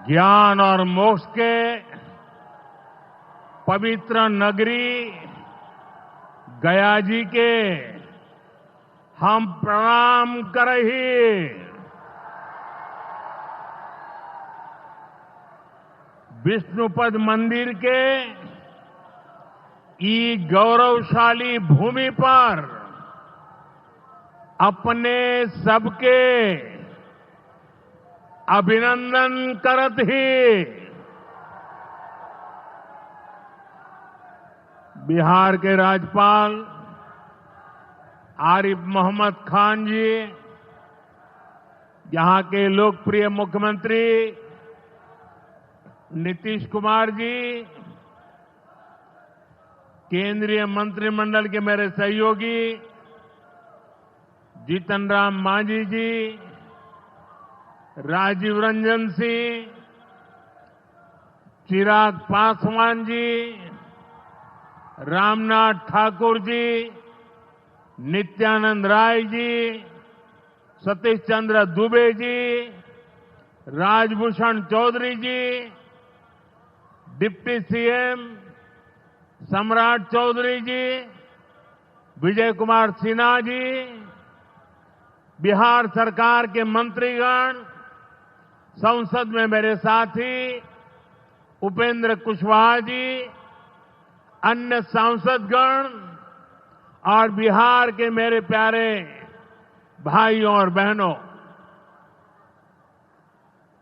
ज्ञान और मोक्ष के पवित्र नगरी गया जी के हम प्रणाम करही। विष्णुपद मंदिर के ई गौरवशाली भूमि पर अपने सबके अभिनंदन करत ही बिहार के राज्यपाल आरिफ मोहम्मद खान जी, यहां के लोकप्रिय मुख्यमंत्री नीतीश कुमार जी, केंद्रीय मंत्रिमंडल के मेरे सहयोगी जीतन राम मांझी जी, राजीव रंजन सिंह, चिराग पासवान जी, रामनाथ ठाकुर जी, नित्यानंद राय जी, सतीश चंद्र दुबे जी, राजभूषण चौधरी जी, डिप्टी सीएम सम्राट चौधरी जी, विजय कुमार सिन्हा जी, बिहार सरकार के मंत्रीगण, संसद में मेरे साथी उपेंद्र कुशवाहा जी, अन्य सांसदगण और बिहार के मेरे प्यारे भाइयों और बहनों,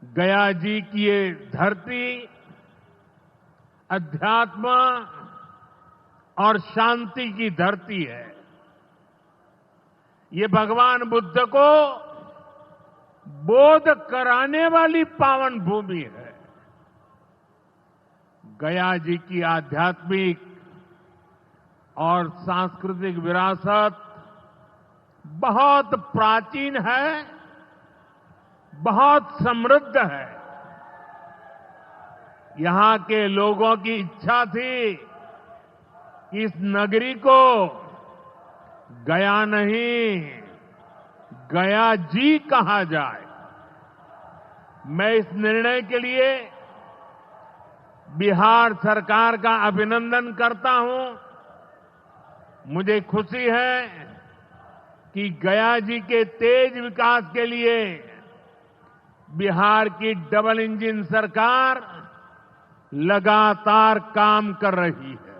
गया जी की ये धरती अध्यात्म और शांति की धरती है। ये भगवान बुद्ध को बोध कराने वाली पावन भूमि है। गया जी की आध्यात्मिक और सांस्कृतिक विरासत बहुत प्राचीन है, बहुत समृद्ध है। यहां के लोगों की इच्छा थी कि इस नगरी को गया नहीं, गया जी कहा जाए। मैं इस निर्णय के लिए बिहार सरकार का अभिनंदन करता हूं। मुझे खुशी है कि गया जी के तेज विकास के लिए बिहार की डबल इंजन सरकार लगातार काम कर रही है।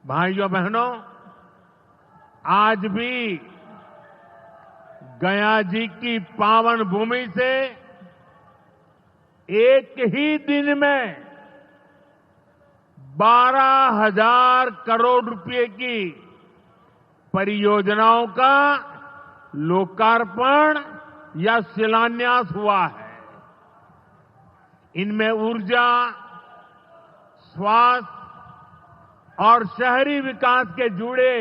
भाइयों बहनों, आज भी गया जी की पावन भूमि से एक ही दिन में 12,000 करोड़ रुपए की परियोजनाओं का लोकार्पण या शिलान्यास हुआ है। इनमें ऊर्जा, स्वास्थ्य और शहरी विकास के जुड़े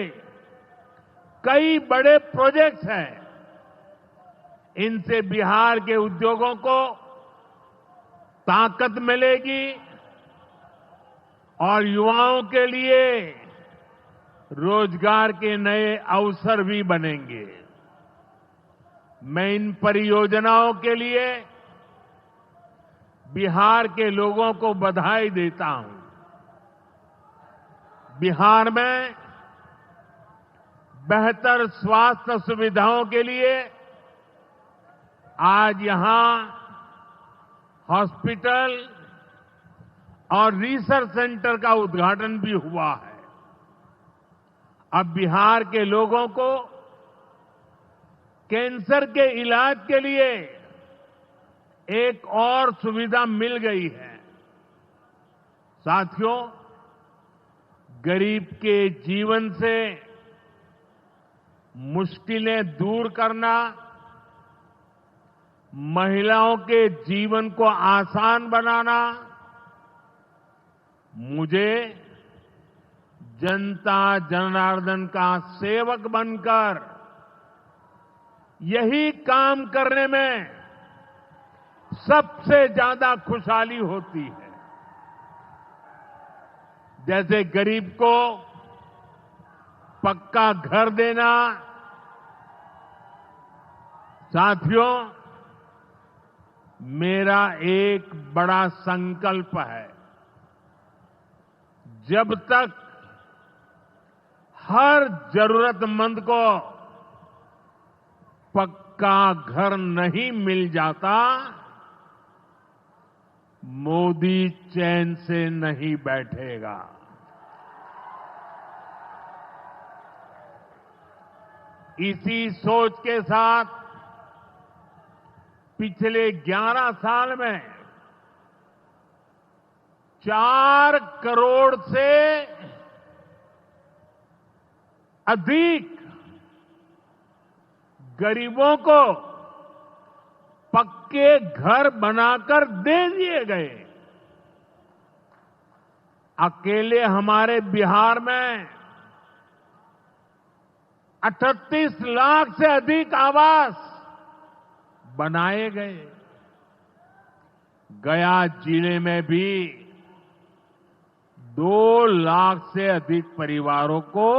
कई बड़े प्रोजेक्ट्स हैं। इनसे बिहार के उद्योगों को ताकत मिलेगी और युवाओं के लिए रोजगार के नए अवसर भी बनेंगे। मैं इन परियोजनाओं के लिए बिहार के लोगों को बधाई देता हूं। बिहार में बेहतर स्वास्थ्य सुविधाओं के लिए आज यहां हॉस्पिटल और रिसर्च सेंटर का उद्घाटन भी हुआ है। अब बिहार के लोगों को कैंसर के इलाज के लिए एक और सुविधा मिल गई है। साथियों, गरीब के जीवन से मुश्किलें दूर करना, महिलाओं के जीवन को आसान बनाना मुझे जनता जनार्दन का सेवक बनकर यही काम करने में सबसे ज्यादा खुशहाली होती है। जैसे गरीब को पक्का घर देना, साथियों मेरा एक बड़ा संकल्प है। जब तक हर जरूरतमंद को पक्का घर नहीं मिल जाता, मोदी चैन से नहीं बैठेगा। इसी सोच के साथ पिछले 11 साल में 4 करोड़ से अधिक गरीबों को पक्के घर बनाकर दे दिए गए। अकेले हमारे बिहार में 38 लाख से अधिक आवास बनाए गए। गया जिले में भी 2 लाख से अधिक परिवारों को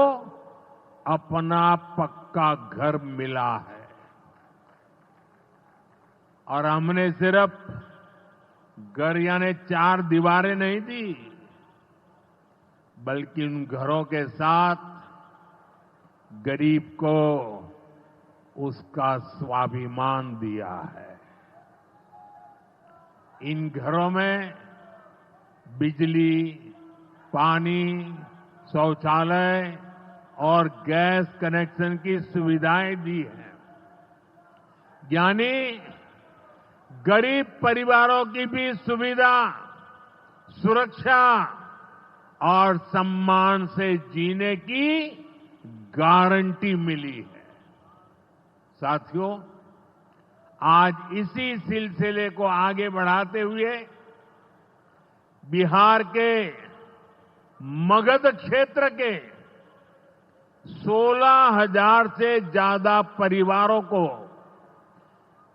अपना पक्का घर मिला है। और हमने सिर्फ घर यानी 4 दीवारें नहीं दी, बल्कि उन घरों के साथ गरीब को उसका स्वाभिमान दिया है। इन घरों में बिजली, पानी, शौचालय और गैस कनेक्शन की सुविधाएं दी हैं। यानी गरीब परिवारों की भी सुविधा, सुरक्षा और सम्मान से जीने की गारंटी मिली है। साथियों, आज इसी सिलसिले को आगे बढ़ाते हुए बिहार के मगध क्षेत्र के 16,000 से ज्यादा परिवारों को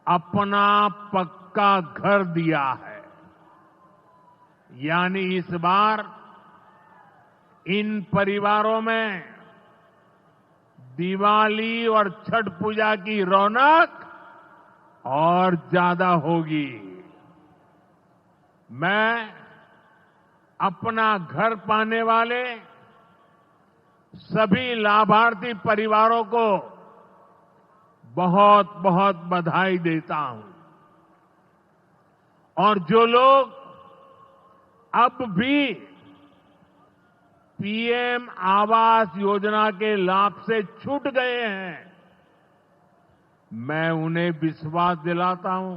अपना पक्का घर दिया है। यानी इस बार इन परिवारों में दिवाली और छठ पूजा की रौनक और ज्यादा होगी। मैं अपना घर पाने वाले सभी लाभार्थी परिवारों को बहुत बहुत बधाई देता हूं। और जो लोग अब भी पीएम आवास योजना के लाभ से छूट गए हैं, मैं उन्हें विश्वास दिलाता हूं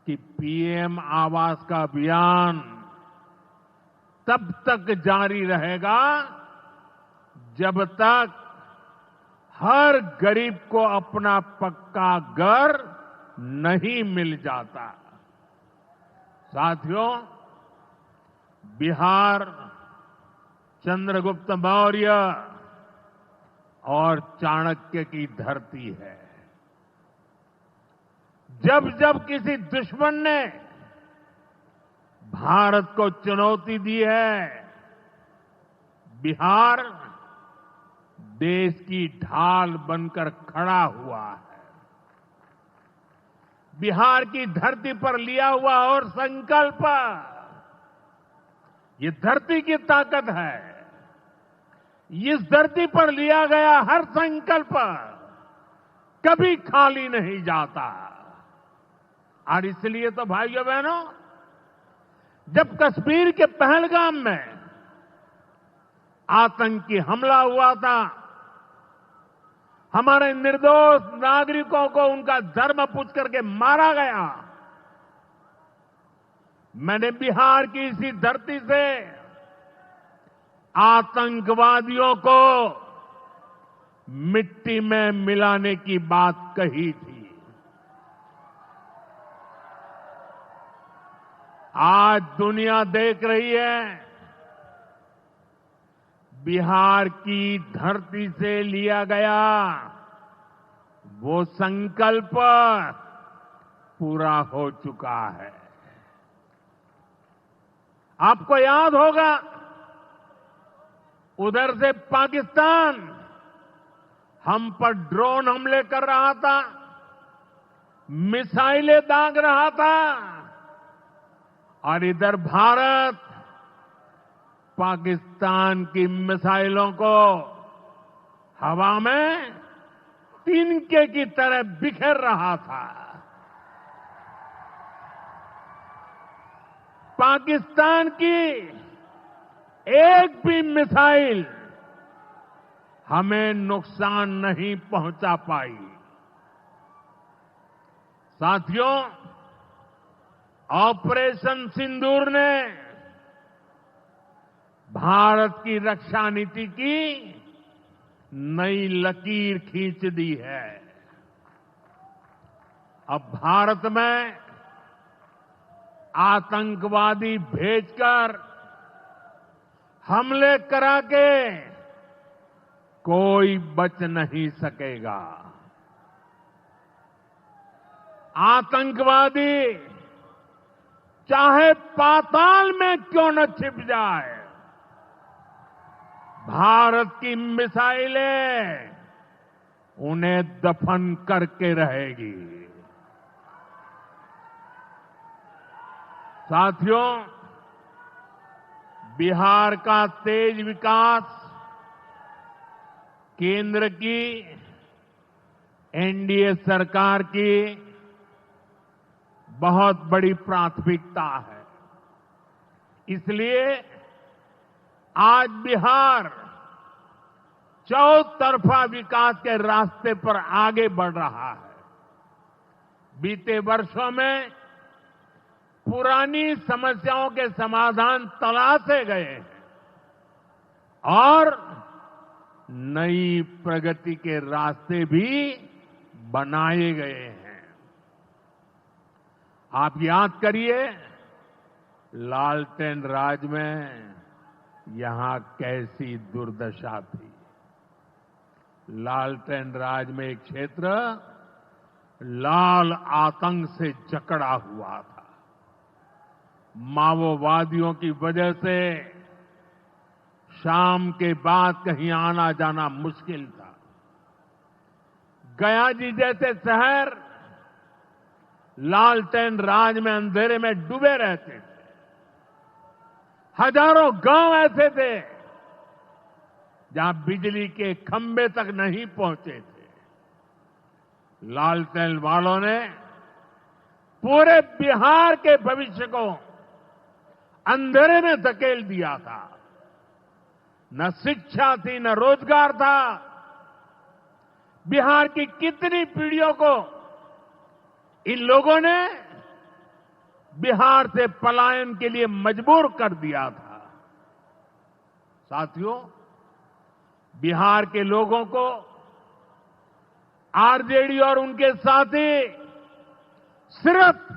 कि पीएम आवास का अभियान तब तक जारी रहेगा जब तक हर गरीब को अपना पक्का घर नहीं मिल जाता। साथियों, बिहार चंद्रगुप्त मौर्य और चाणक्य की धरती है। जब जब किसी दुश्मन ने भारत को चुनौती दी है, बिहार देश की ढाल बनकर खड़ा हुआ है। बिहार की धरती पर लिया हुआ और संकल्प, ये धरती की ताकत है। इस धरती पर लिया गया हर संकल्प कभी खाली नहीं जाता। और इसलिए तो भाइयों बहनों, जब कश्मीर के पहलगाम में आतंकी हमला हुआ था, हमारे निर्दोष नागरिकों को उनका धर्म पूछ करके मारा गया, मैंने बिहार की इसी धरती से आतंकवादियों को मिट्टी में मिलाने की बात कही थी। आज दुनिया देख रही है, बिहार की धरती से लिया गया वो संकल्प पूरा हो चुका है। आपको याद होगा, उधर से पाकिस्तान हम पर ड्रोन हमले कर रहा था, मिसाइलें दाग रहा था और इधर भारत पाकिस्तान की मिसाइलों को हवा में तिनके की तरह बिखेर रहा था। पाकिस्तान की एक भी मिसाइल हमें नुकसान नहीं पहुंचा पाई। साथियों, ऑपरेशन सिंदूर ने भारत की रक्षा नीति की नई लकीर खींच दी है। अब भारत में आतंकवादी भेजकर हमले करा के कोई बच नहीं सकेगा। आतंकवादी चाहे पाताल में क्यों न छिप जाए, भारत की मिसाइलें उन्हें दफन करके रहेगी। साथियों, बिहार का तेज विकास केंद्र की एनडीए सरकार की बहुत बड़ी प्राथमिकता है। इसलिए आज बिहार चौतरफा विकास के रास्ते पर आगे बढ़ रहा है। बीते वर्षों में पुरानी समस्याओं के समाधान तलाशे गए हैं और नई प्रगति के रास्ते भी बनाए गए हैं। आप याद करिए, लालटेन राज में यहां कैसी दुर्दशा थी। लालटेन राज में एक क्षेत्र लाल आतंक से जकड़ा हुआ था। माओवादियों की वजह से शाम के बाद कहीं आना जाना मुश्किल था। गया जी जैसे शहर लालटेन राज में अंधेरे में डूबे रहते थे। हजारों गांव ऐसे थे जहां बिजली के खंभे तक नहीं पहुंचे थे। लालटेन वालों ने पूरे बिहार के भविष्य को अंधेरे में धकेल दिया था। न शिक्षा थी, न रोजगार था। बिहार की कितनी पीढ़ियों को इन लोगों ने बिहार से पलायन के लिए मजबूर कर दिया था। साथियों, बिहार के लोगों को आरजेडी और उनके साथी सिर्फ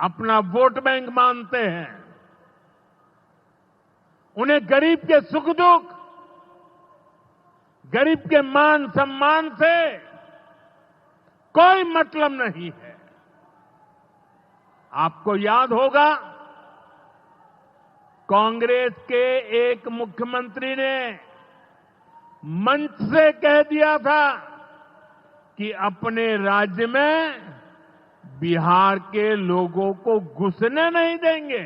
अपना वोट बैंक मानते हैं। उन्हें गरीब के सुख दुख, गरीब के मान सम्मान से कोई मतलब नहीं है। आपको याद होगा, कांग्रेस के एक मुख्यमंत्री ने मंच से कह दिया था कि अपने राज्य में बिहार के लोगों को घुसने नहीं देंगे।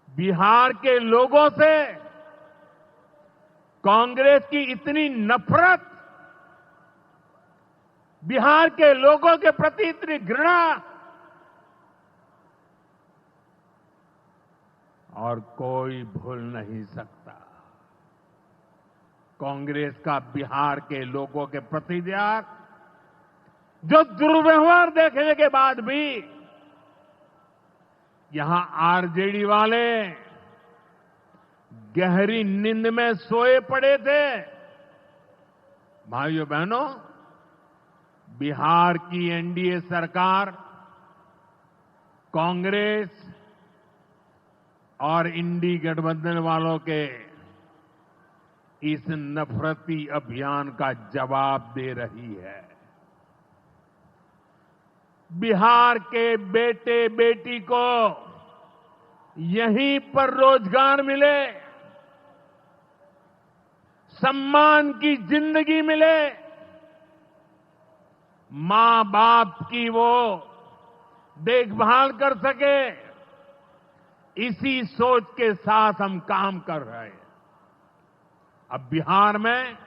बिहार के लोगों से कांग्रेस की इतनी नफरत, बिहार के लोगों के प्रति इतनी घृणा, और कोई भूल नहीं सकता। कांग्रेस का बिहार के लोगों के प्रति जो दुर्व्यवहार देखने के बाद भी यहां आरजेडी वाले गहरी नींद में सोए पड़े थे। भाइयों बहनों, बिहार की एनडीए सरकार कांग्रेस और इंडी गठबंधन वालों के इस नफरती अभियान का जवाब दे रही है। बिहार के बेटे बेटी को यहीं पर रोजगार मिले, सम्मान की जिंदगी मिले, मां बाप की वो देखभाल कर सके, इसी सोच के साथ हम काम कर रहे हैं। अब बिहार में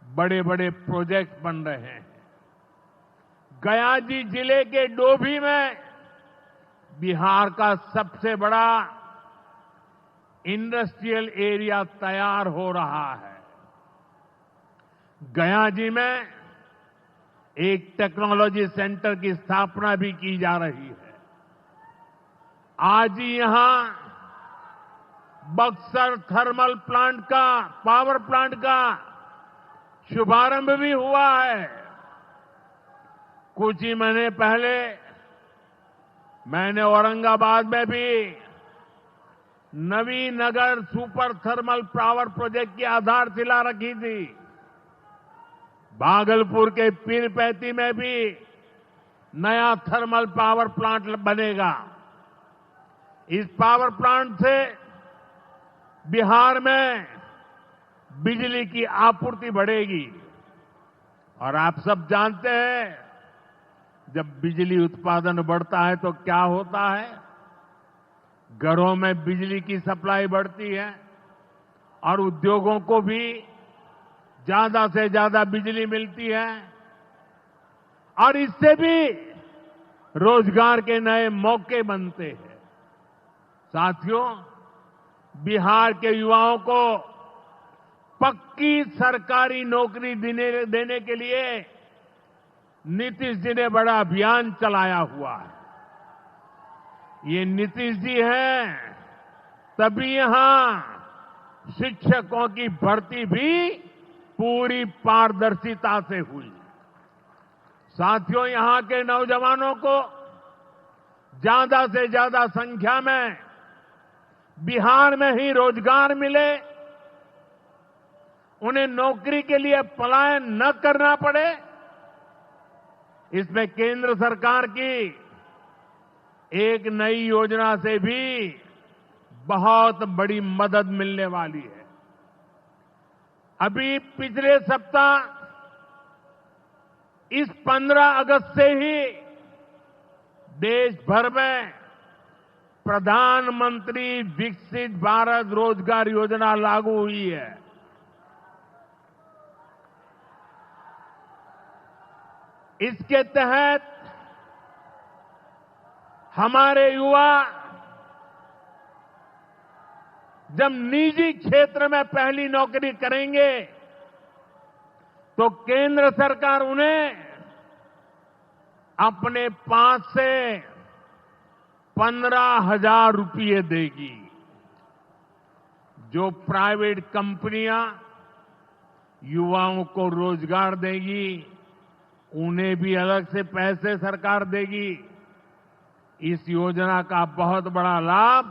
बड़े बड़े प्रोजेक्ट बन रहे हैं। गयाजी जिले के डोभी में बिहार का सबसे बड़ा इंडस्ट्रियल एरिया तैयार हो रहा है। गयाजी में एक टेक्नोलॉजी सेंटर की स्थापना भी की जा रही है। आज ही यहां बक्सर थर्मल प्लांट का, पावर प्लांट का शुभारंभ भी हुआ है। कुछ ही महीने पहले मैंने औरंगाबाद में भी Navinagar super thermal power project की आधारशिला रखी थी। भागलपुर के पीरपैंती में भी नया थर्मल पावर प्लांट बनेगा। इस पावर प्लांट से बिहार में बिजली की आपूर्ति बढ़ेगी। और आप सब जानते हैं, जब बिजली उत्पादन बढ़ता है तो क्या होता है? घरों में बिजली की सप्लाई बढ़ती है और उद्योगों को भी ज्यादा से ज्यादा बिजली मिलती है और इससे भी रोजगार के नए मौके बनते हैं। साथियों, बिहार के युवाओं को पक्की सरकारी नौकरी देने के लिए नीतीश जी ने बड़ा अभियान चलाया हुआ है। ये नीतीश जी हैं, तभी यहां शिक्षकों की भर्ती भी पूरी पारदर्शिता से हुई। साथियों, यहां के नौजवानों को ज्यादा से ज्यादा संख्या में बिहार में ही रोजगार मिले, उन्हें नौकरी के लिए पलायन न करना पड़े, इसमें केंद्र सरकार की एक नई योजना से भी बहुत बड़ी मदद मिलने वाली है। अभी पिछले सप्ताह इस 15 अगस्त से ही देश भर में प्रधानमंत्री विकसित भारत रोजगार योजना लागू हुई है। इसके तहत हमारे युवा जब निजी क्षेत्र में पहली नौकरी करेंगे तो केंद्र सरकार उन्हें अपने पास से 15,000 रुपये देगी। जो प्राइवेट कंपनियां युवाओं को रोजगार देगी, उन्हें भी अलग से पैसे सरकार देगी। इस योजना का बहुत बड़ा लाभ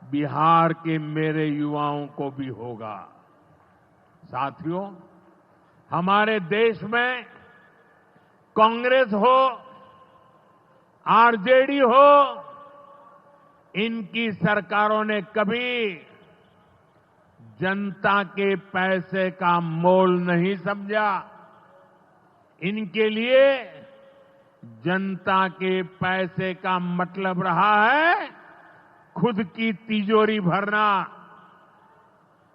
बिहार के मेरे युवाओं को भी होगा। साथियों, हमारे देश में कांग्रेस हो, आरजेडी हो, इनकी सरकारों ने कभी जनता के पैसे का मोल नहीं समझा। इनके लिए जनता के पैसे का मतलब रहा है खुद की तिजोरी भरना।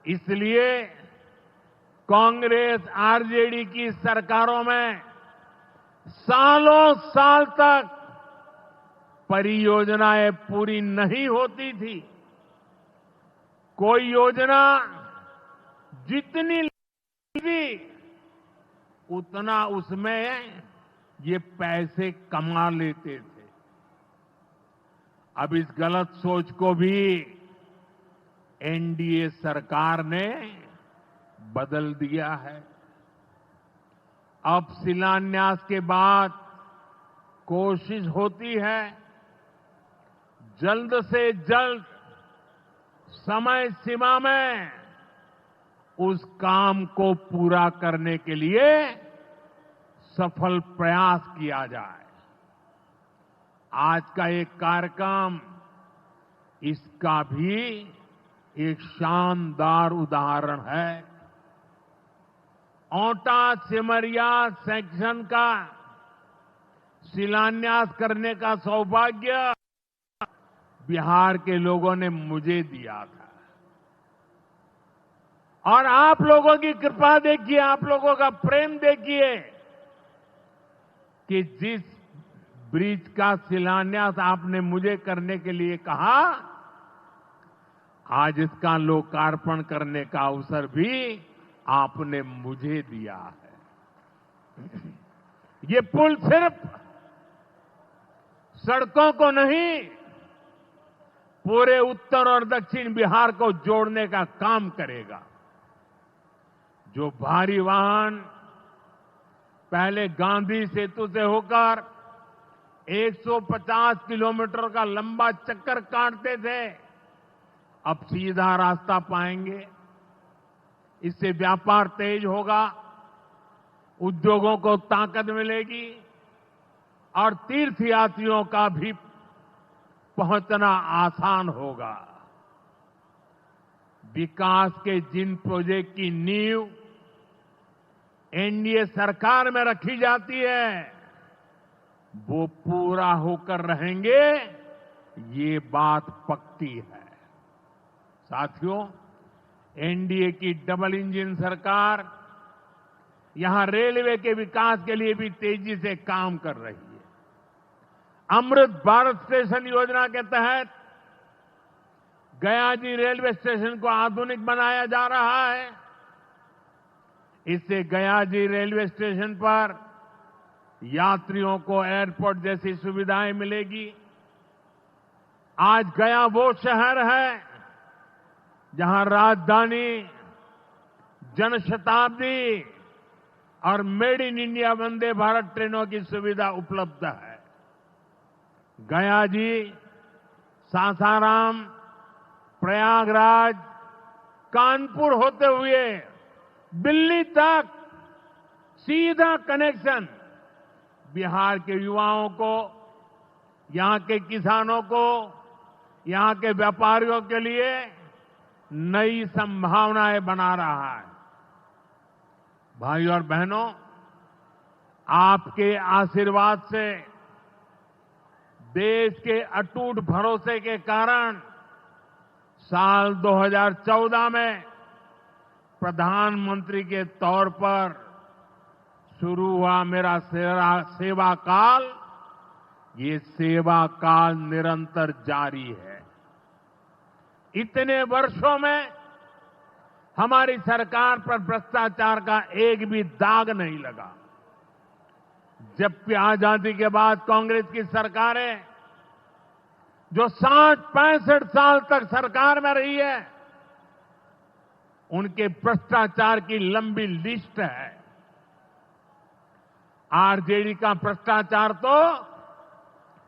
इसलिए कांग्रेस आरजेडी की सरकारों में सालों साल तक परियोजनाएं पूरी नहीं होती थी। कोई योजना जितनी थी उतना उसमें ये पैसे कमा लेते थे। अब इस गलत सोच को भी एनडीए सरकार ने बदल दिया है। अब शिलान्यास के बाद कोशिश होती है जल्द से जल्द समय सीमा में उस काम को पूरा करने के लिए सफल प्रयास किया जाए। आज का एक कार्यक्रम इसका भी एक शानदार उदाहरण है। औंटा सिमरिया सेक्शन का शिलान्यास करने का सौभाग्य बिहार के लोगों ने मुझे दिया था। और आप लोगों की कृपा देखिए, आप लोगों का प्रेम देखिए कि जिस ब्रिज का शिलान्यास आपने मुझे करने के लिए कहा, आज इसका लोकार्पण करने का अवसर भी आपने मुझे दिया है। ये पुल सिर्फ सड़कों को नहीं, पूरे उत्तर और दक्षिण बिहार को जोड़ने का काम करेगा। जो भारी वाहन पहले गांधी सेतु से होकर 150 किलोमीटर का लंबा चक्कर काटते थे, अब सीधा रास्ता पाएंगे। इससे व्यापार तेज होगा, उद्योगों को ताकत मिलेगी और तीर्थयात्रियों का भी पहुंचना आसान होगा। विकास के जिन प्रोजेक्ट की नींव एनडीए सरकार में रखी जाती है, वो पूरा होकर रहेंगे, ये बात पक्की है। साथियों, एनडीए की डबल इंजन सरकार यहां रेलवे के विकास के लिए भी तेजी से काम कर रही है। अमृत भारत स्टेशन योजना के तहत गयाजी रेलवे स्टेशन को आधुनिक बनाया जा रहा है। इससे गयाजी रेलवे स्टेशन पर यात्रियों को एयरपोर्ट जैसी सुविधाएं मिलेगी। आज गया वो शहर है जहां राजधानी, जनशताब्दी और made in India Vande Bharat ट्रेनों की सुविधा उपलब्ध है। गया जी, सासाराम, प्रयागराज, कानपुर होते हुए दिल्ली तक सीधा कनेक्शन बिहार के युवाओं को, यहां के किसानों को, यहां के व्यापारियों के लिए नई संभावनाएं बना रहा है। भाई और बहनों, आपके आशीर्वाद से, देश के अटूट भरोसे के कारण साल 2014 में प्रधानमंत्री के तौर पर शुरू हुआ मेरा सेवा काल, ये सेवा काल निरंतर जारी है। इतने वर्षों में हमारी सरकार पर भ्रष्टाचार का एक भी दाग नहीं लगा। जबकि आजादी के बाद कांग्रेस की सरकारें जो 60-65 साल तक सरकार में रही है, उनके भ्रष्टाचार की लंबी लिस्ट है। आरजेडी का भ्रष्टाचार तो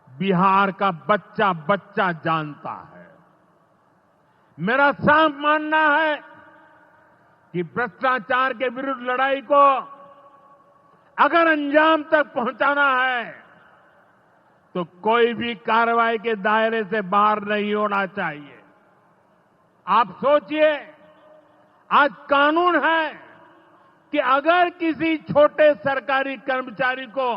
बिहार का बच्चा बच्चा जानता है। मेरा साफ मानना है कि भ्रष्टाचार के विरुद्ध लड़ाई को अगर अंजाम तक पहुंचाना है तो कोई भी कार्रवाई के दायरे से बाहर नहीं होना चाहिए। आप सोचिए, आज कानून है कि अगर किसी छोटे सरकारी कर्मचारी को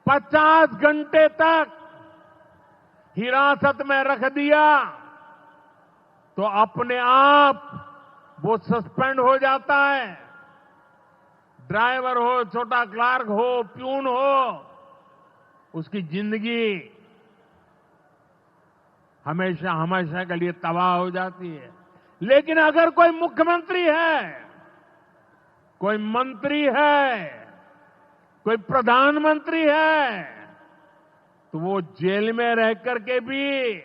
50 घंटे तक हिरासत में रख दिया तो अपने आप वो सस्पेंड हो जाता है। ड्राइवर हो, छोटा क्लार्क हो, प्यून हो, उसकी जिंदगी हमेशा हमेशा के लिए तबाह हो जाती है। लेकिन अगर कोई मुख्यमंत्री है, कोई मंत्री है, कोई प्रधानमंत्री है, तो वो जेल में रह करके भी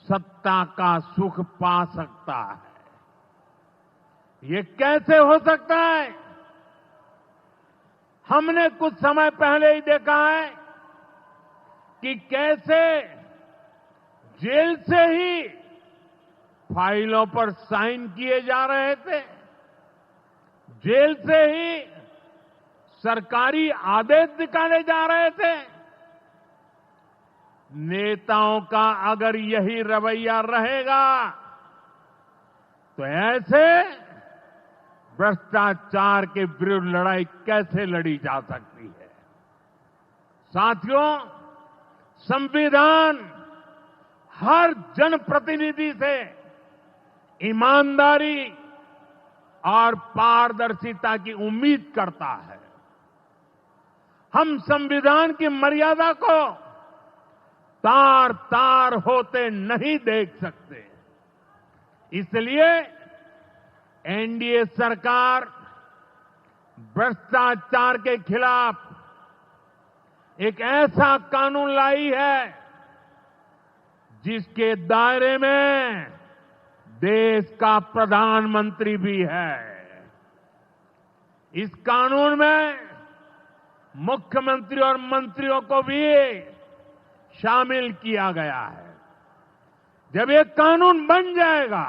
सत्ता का सुख पा सकता है। ये कैसे हो सकता है? हमने कुछ समय पहले ही देखा है कि कैसे जेल से ही फाइलों पर साइन किए जा रहे थे, जेल से ही सरकारी आदेश निकाले जा रहे थे। नेताओं का अगर यही रवैया रहेगा तो ऐसे भ्रष्टाचार के विरुद्ध लड़ाई कैसे लड़ी जा सकती है। साथियों, संविधान हर जनप्रतिनिधि से ईमानदारी और पारदर्शिता की उम्मीद करता है। हम संविधान की मर्यादा को तार तार होते नहीं देख सकते। इसलिए एनडीए सरकार भ्रष्टाचार के खिलाफ एक ऐसा कानून लाई है जिसके दायरे में देश का प्रधानमंत्री भी है। इस कानून में मुख्यमंत्री और मंत्रियों को भी शामिल किया गया है। जब ये कानून बन जाएगा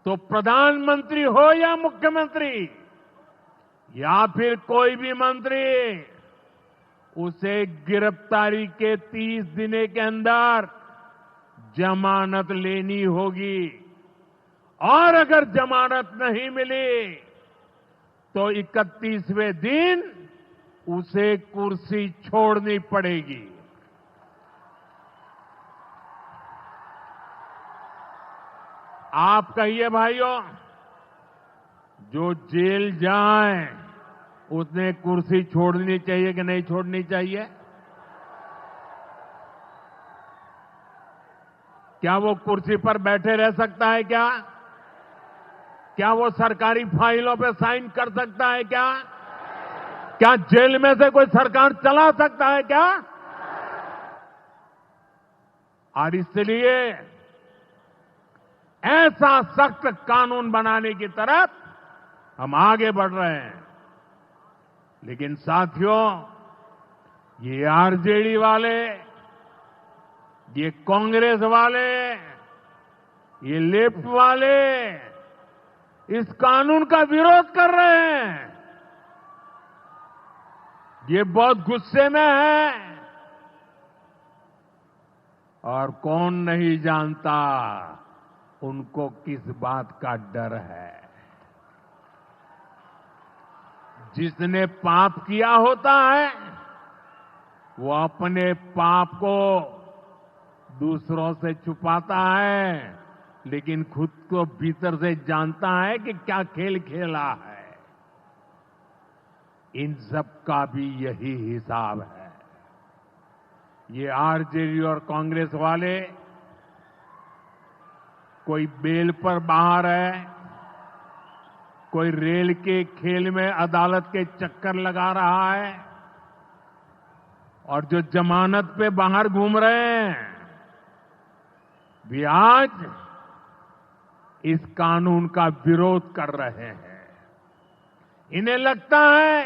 तो प्रधानमंत्री हो या मुख्यमंत्री या फिर कोई भी मंत्री, उसे गिरफ्तारी के 30 दिन के अंदर जमानत लेनी होगी और अगर जमानत नहीं मिली तो 31वें दिन उसे कुर्सी छोड़नी पड़ेगी। आप कहिए भाइयों, जो जेल जाए उसने कुर्सी छोड़नी चाहिए कि नहीं छोड़नी चाहिए? क्या वो कुर्सी पर बैठे रह सकता है क्या? क्या वो सरकारी फाइलों पे साइन कर सकता है क्या? क्या जेल में से कोई सरकार चला सकता है क्या? और इसलिए ऐसा सख्त कानून बनाने की तरफ हम आगे बढ़ रहे हैं। लेकिन साथियों, ये आरजेडी वाले, ये कांग्रेस वाले, ये लेफ्ट वाले इस कानून का विरोध कर रहे हैं। ये बहुत गुस्से में है और कौन नहीं जानता उनको किस बात का डर है। जिसने पाप किया होता है वो अपने पाप को दूसरों से छुपाता है, लेकिन खुद को भीतर से जानता है कि क्या खेल खेला है। इन सब का भी यही हिसाब है। ये आरजेडी और कांग्रेस वाले कोई बेल पर बाहर है, कोई रेल के खेल में अदालत के चक्कर लगा रहा है, और जो जमानत पे बाहर घूम रहे हैं भी आज इस कानून का विरोध कर रहे हैं। इन्हें लगता है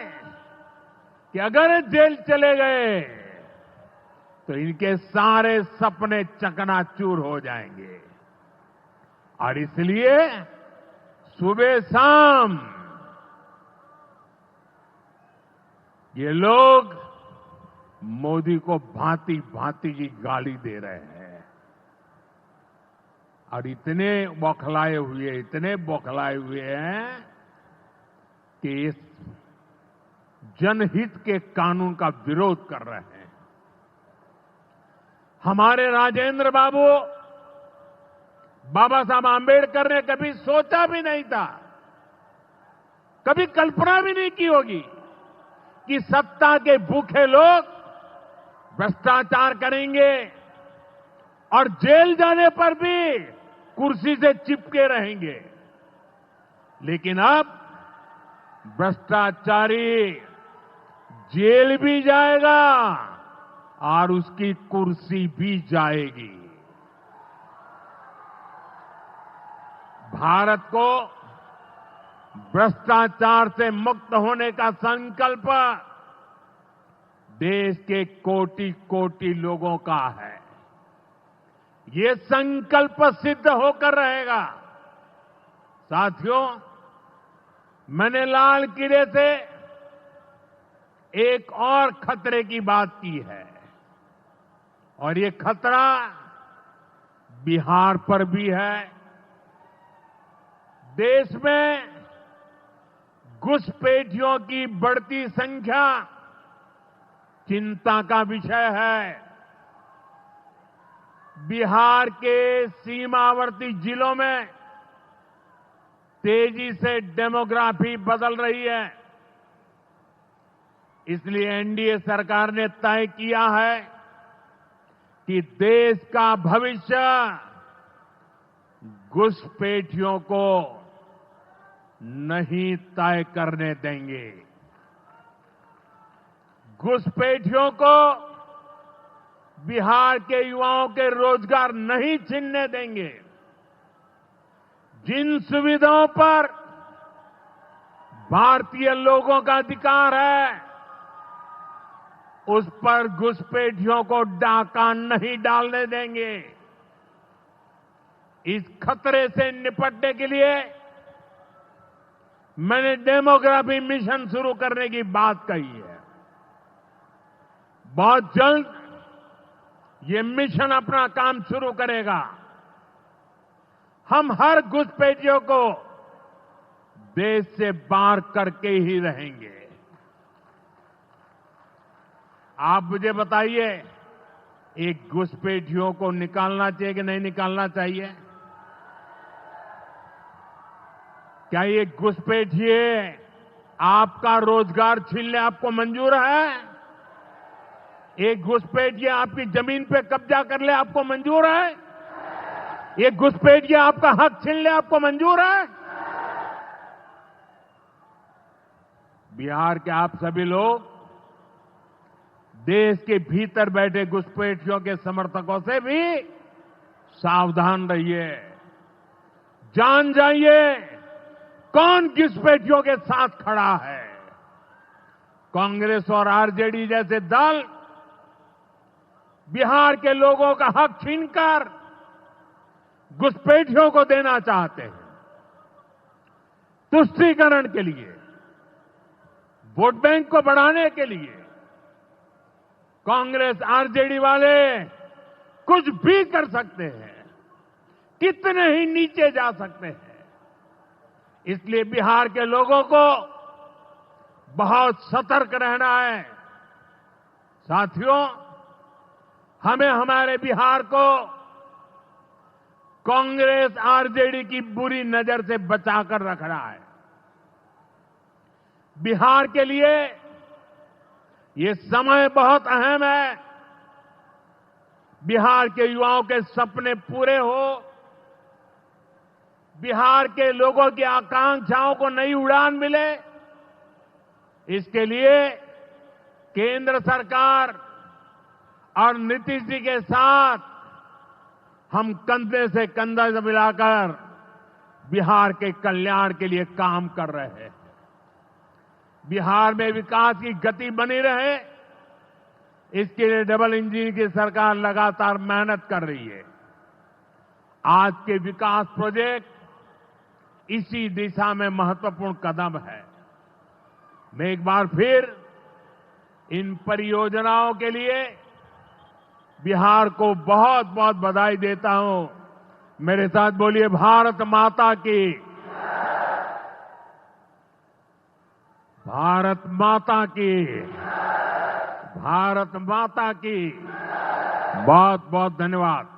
कि अगर जेल चले गए तो इनके सारे सपने चकनाचूर हो जाएंगे, और इसलिए सुबह शाम ये लोग मोदी को भांति भांति की गाली दे रहे हैं और इतने बौखलाए हुए हैं कि इस जनहित के कानून का विरोध कर रहे हैं। हमारे राजेंद्र बाबू, बाबा साहब आंबेडकर ने कभी सोचा भी नहीं था, कभी कल्पना भी नहीं की होगी कि सत्ता के भूखे लोग भ्रष्टाचार करेंगे और जेल जाने पर भी कुर्सी से चिपके रहेंगे। लेकिन अब भ्रष्टाचारी जेल भी जाएगा और उसकी कुर्सी भी जाएगी। भारत को भ्रष्टाचार से मुक्त होने का संकल्प देश के कोटि कोटि लोगों का है। ये संकल्प सिद्ध होकर रहेगा। साथियों, मैंने लाल किले से एक और खतरे की बात की है, और ये खतरा बिहार पर भी है। देश में घुसपैठियों की बढ़ती संख्या चिंता का विषय है। बिहार के सीमावर्ती जिलों में तेजी से डेमोग्राफी बदल रही है। इसलिए एनडीए सरकार ने तय किया है कि देश का भविष्य घुसपैठियों को नहीं तय करने देंगे। घुसपैठियों को बिहार के युवाओं के रोजगार नहीं छीनने देंगे। जिन सुविधाओं पर भारतीय लोगों का अधिकार है, उस पर घुसपैठियों को डाका नहीं डालने देंगे। इस खतरे से निपटने के लिए मैंने डेमोग्राफी मिशन शुरू करने की बात कही है। बहुत जल्द ये मिशन अपना काम शुरू करेगा। हम हर घुसपैठियों को देश से बाहर करके ही रहेंगे। आप मुझे बताइए, एक घुसपैठियों को निकालना चाहिए कि नहीं निकालना चाहिए? क्या ये घुसपैठिए आपका रोजगार छीन ले आपको मंजूर है? एक घुसपैठिया आपकी जमीन पे कब्जा कर ले आपको मंजूर है? एक घुसपैठिया आपका हक छीन ले आपको मंजूर है? बिहार के आप सभी लोग देश के भीतर बैठे घुसपैठियों के समर्थकों से भी सावधान रहिए। जान जाइए कौन घुसपैठियों के साथ खड़ा है। कांग्रेस और आरजेडी जैसे दल बिहार के लोगों का हक छीनकर घुसपैठियों को देना चाहते हैं। तुष्टीकरण के लिए, वोट बैंक को बढ़ाने के लिए कांग्रेस आरजेडी वाले कुछ भी कर सकते हैं, कितने ही नीचे जा सकते हैं। इसलिए बिहार के लोगों को बहुत सतर्क रहना है। साथियों, हमें हमारे बिहार को कांग्रेस आरजेडी की बुरी नजर से बचाकर रखना है। बिहार के लिए ये समय बहुत अहम है। बिहार के युवाओं के सपने पूरे हो, बिहार के लोगों की आकांक्षाओं को नई उड़ान मिले, इसके लिए केंद्र सरकार और नीतीश जी के साथ हम कंधे से कंधा मिलाकर बिहार के कल्याण के लिए काम कर रहे हैं। बिहार में विकास की गति बनी रहे, इसके लिए डबल इंजन की सरकार लगातार मेहनत कर रही है। आज के विकास प्रोजेक्ट इसी दिशा में महत्वपूर्ण कदम है। मैं एक बार फिर इन परियोजनाओं के लिए बिहार को बहुत बहुत बधाई देता हूं। मेरे साथ बोलिए, भारत माता की, भारत माता की, भारत माता की। बहुत बहुत धन्यवाद।